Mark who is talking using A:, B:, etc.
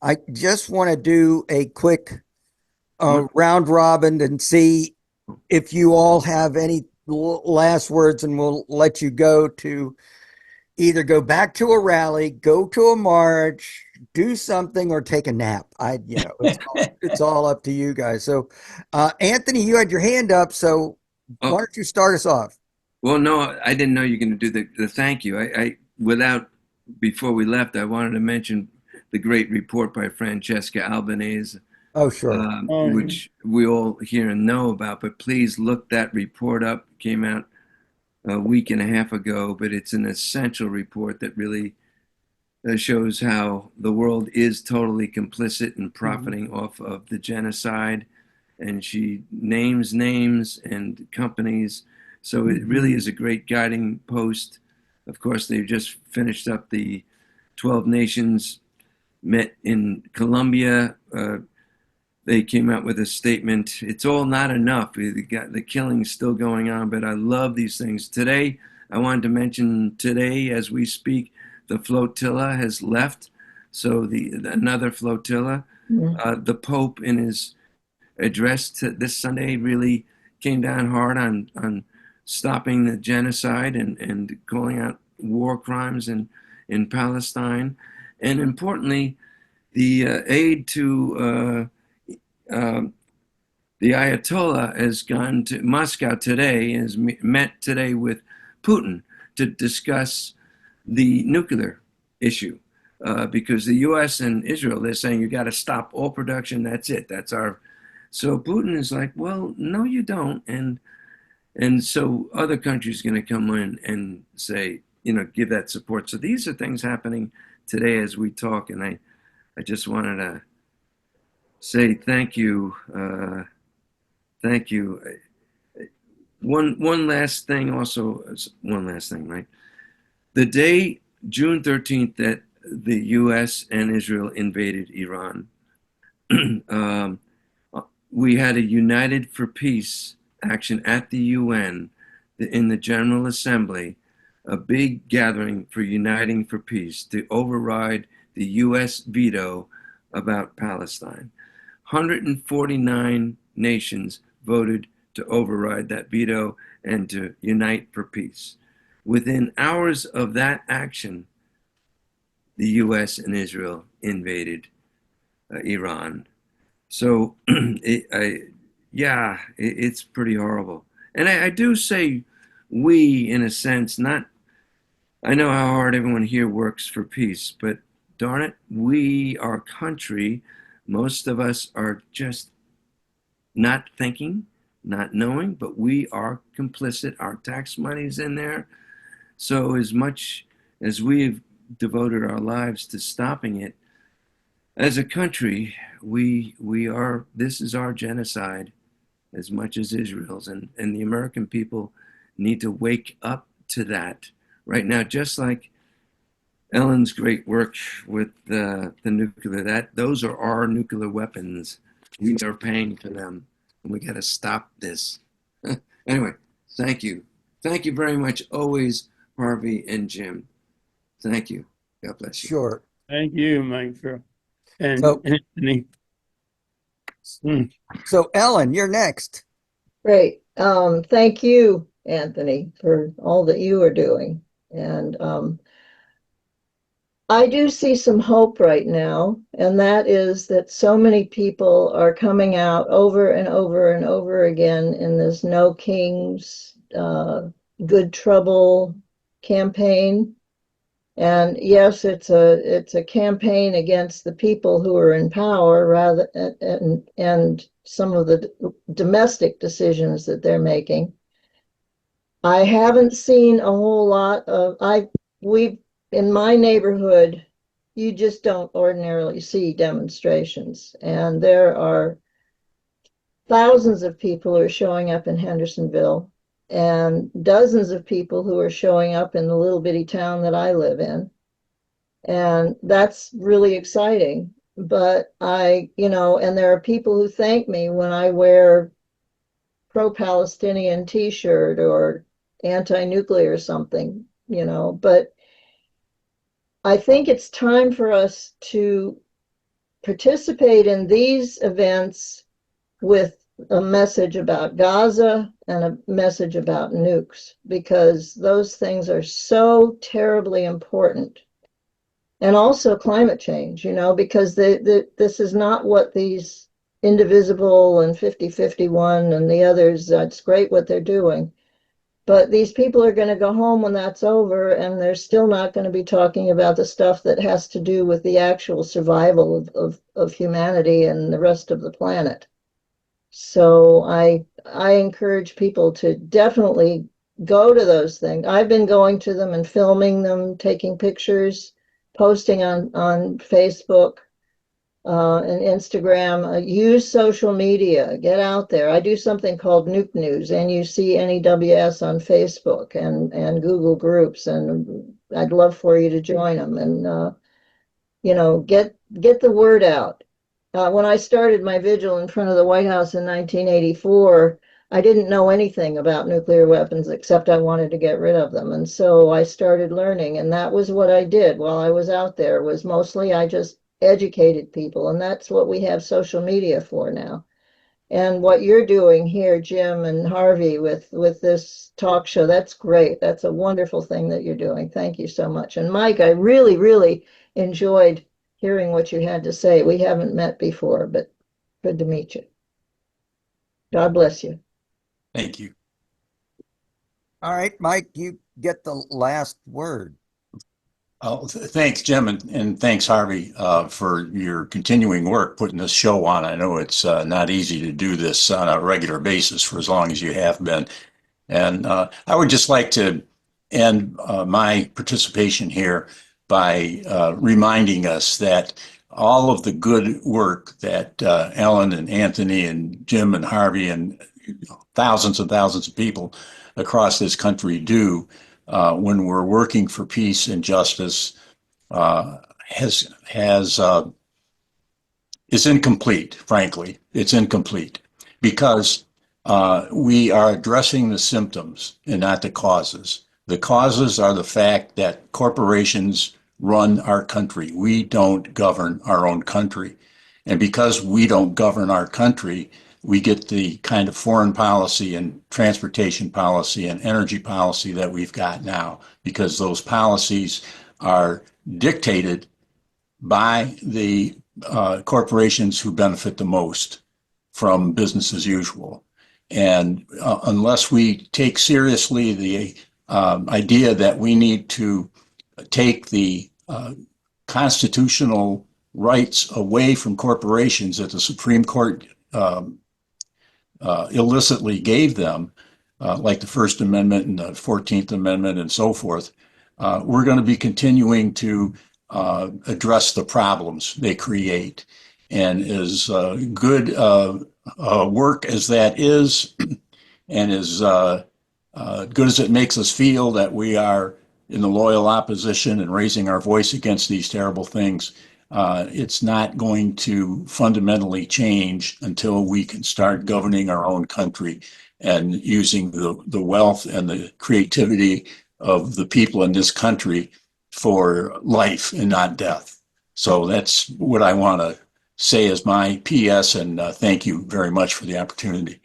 A: I just want to do a quick
B: What?
A: round robin and see if you all have any last words, and we'll let you go to either go back to a rally, go to a march, do something, or take a nap. It's all up to you guys. So, Anthony, you had your hand up, so why
B: Oh,
A: don't you start us off?
B: well, no, I didn't know you were going to do the thank you. Before we left, I wanted to mention the great report by Francesca Albanese,
A: Oh, sure.
B: which we all hear and know about. But please look that report up. It came out a week and a half ago, but it's an essential report that really shows how the world is totally complicit and
A: Mhm.
B: profiting off of the genocide. And she names names and companies. So it really is a great guiding post. Of course, they've just finished up the 12 nations met in Colombia. They came out with a statement. It's all not enough. We got the killing still going on, but I love these things. Today, I wanted to mention today, as we speak, the flotilla has left. So another flotilla.
C: Mm.
B: The Pope, in his address to this Sunday, really came down hard on stopping the genocide and calling out war crimes in Palestine, and importantly, the aid to um, the Ayatollah has gone to Moscow today and has met today with Putin to discuss the nuclear issue. Because the U.S. and Israel, they're saying you got to stop all production. That's it. That's our. So Putin is like, well, no, you don't, and so other countries are going to come in and say, give that support. So these are things happening today as we talk, and I just wanted to say thank you. Thank you. One last thing, also, one last thing, right? The day, June 13th, that the U.S. and Israel invaded Iran, um, we had a United for Peace action at the UN in the General Assembly, a big gathering for Uniting for Peace to override the U.S. veto about Palestine. 149 nations voted to override that veto and to unite for peace. Within hours of that action, the US and Israel invaded Iran. So, it's pretty horrible. And I do say we, in a sense, not, I know how hard everyone here works for peace, but darn it, we, our country, most of us are just not thinking, not knowing, but we are complicit. Our tax money's in there. So as much as we've devoted our lives to stopping it, as a country, we are this is our genocide as much as Israel's, and the American people need to wake up to that right now, just like Ellen's great work with the nuclear. That those are our nuclear weapons. We are paying for them, and we got to stop this. Anyway, thank you very much. Always, Harvey and Jim. Thank you. God bless you.
A: Sure.
D: Thank you, Mike Ferner. And
A: So,
D: Anthony. Mm.
A: so Ellen, you're next.
C: Great. Thank you, Anthony, for all that you are doing. And I do see some hope right now, and that is that so many people are coming out over and over and over again in this No Kings, Good Trouble campaign. And yes, it's a campaign against the people who are in power rather and some of the domestic decisions that they're making. I haven't seen a whole lot of we in my neighborhood, you just don't ordinarily see demonstrations. And there are thousands of people who are showing up in Hendersonville and dozens of people who are showing up in the little bitty town that I live in. And that's really exciting. But and there are people who thank me when I wear pro-Palestinian t-shirt or anti-nuclear something, but I think it's time for us to participate in these events with a message about Gaza and a message about nukes, because those things are so terribly important. And also climate change, because this is not what these Indivisible and 5051 and the others, it's great what they're doing. But these people are going to go home when that's over, and they're still not going to be talking about the stuff that has to do with the actual survival of humanity and the rest of the planet. So I encourage people to definitely go to those things. I've been going to them and filming them, taking pictures, posting on Facebook and Instagram. Use social media. Get out there. I do something called Nuke News, NUCNEWS on Facebook and Google groups, and I'd love for you to join them and get the word out. When I started my vigil in front of the White House in 1984, I didn't know anything about nuclear weapons except I wanted to get rid of them. And so I started learning, and that was what I did while I was out there, was mostly I just educated people, and that's what we have social media for now. And what you're doing here, Jim and Harvey, with this talk show, that's great. That's a wonderful thing that you're doing. Thank you so much. And Mike, I really, really enjoyed hearing what you had to say. We haven't met before, but good to meet you. God bless you.
E: Thank you.
A: All right, Mike, you get the last word.
E: Thanks, Jim, and thanks, Harvey, for your continuing work putting this show on. I know it's not easy to do this on a regular basis for as long as you have been. And I would just like to end my participation here by reminding us that all of the good work that Ellen and Anthony and Jim and Harvey and thousands and thousands of people across this country do when we're working for peace and justice is incomplete. Frankly, it's incomplete because we are addressing the symptoms and not the causes. The causes are the fact that corporations run our country. We don't govern our own country. And because we don't govern our country, we get the kind of foreign policy and transportation policy and energy policy that we've got now, because those policies are dictated by the corporations who benefit the most from business as usual. And unless we take seriously the idea that we need to take the constitutional rights away from corporations that the Supreme Court illicitly gave them, like the First Amendment and the 14th Amendment and so forth, we're going to be continuing to address the problems they create. And as good work as that is, and as good as it makes us feel that we are in the loyal opposition and raising our voice against these terrible things, it's not going to fundamentally change until we can start governing our own country and using the wealth and the creativity of the people in this country for life and not death. So that's what I want to say as my PS, and thank you very much for the opportunity.